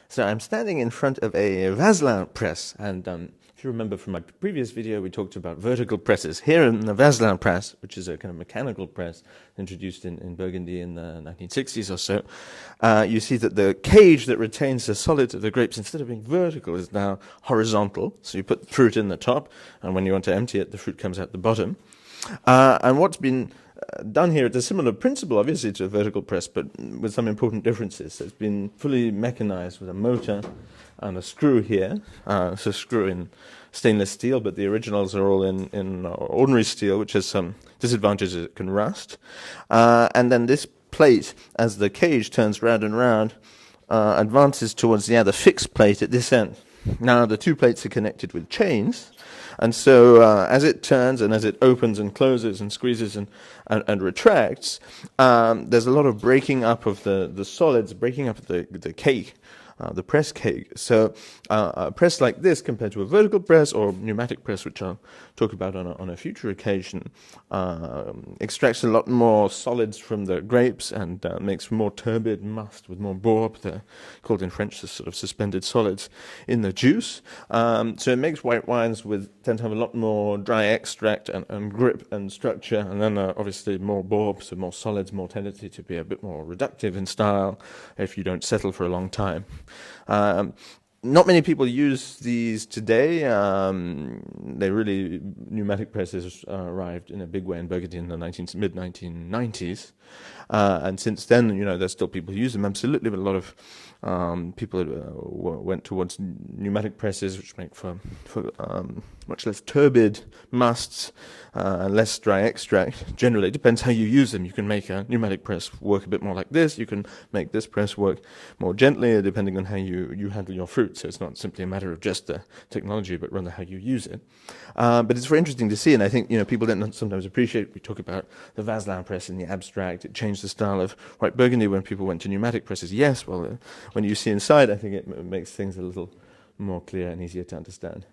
So I'm standing in front of a Vaslin press, and if you remember from my previous video, we talked about vertical presses. Here in the Vaslin press, which is a kind of mechanical press introduced in Burgundy in the 1960s or so, you see that the cage that retains the solids of the grapes, instead of being vertical, is now horizontal. So you put fruit in the top, and when you want to empty it, the fruit comes out the bottom. And what's been done here, it's a similar principle, obviously, to a vertical press, but with some important differences. So it's been fully mechanized with a motor and a screw here. So screw in stainless steel, but the originals are all in ordinary steel, which has some disadvantages. It can rust. And then this plate, as the cage turns round and round, advances towards the other fixed plate at this end. Now, the two plates are connected with chains, and so as it turns and as it opens and closes and squeezes and retracts, there's a lot of breaking up of the solids, breaking up the cake, the press cake. So a press like this compared to a vertical press or pneumatic press, which I'll talk about on a future occasion, extracts a lot more solids from the grapes and makes more turbid must with more borb. They're called in French the sort of suspended solids in the juice. So it makes white wines tend to have a lot more dry extract and grip and structure, and then obviously more borb, so more solids, more tendency to be a bit more reductive in style if you don't settle for a long time. Not many people use these today. Pneumatic presses arrived in a big way in Burgundy in the mid-1990s. And since then, there's still people who use them, absolutely, but a lot of people went towards pneumatic presses, which make for much less turbid musts, and less dry extract. Generally, it depends how you use them. You can make a pneumatic press work a bit more like this. You can make this press work more gently, depending on how you handle your fruit. So it's not simply a matter of just the technology, but rather how you use it. But it's very interesting to see, and I think people don't sometimes appreciate. We talk about the Vaslin press in the abstract. It changed the style of white Burgundy when people went to pneumatic presses. Yes, well, when you see inside, I think it makes things a little more clear and easier to understand.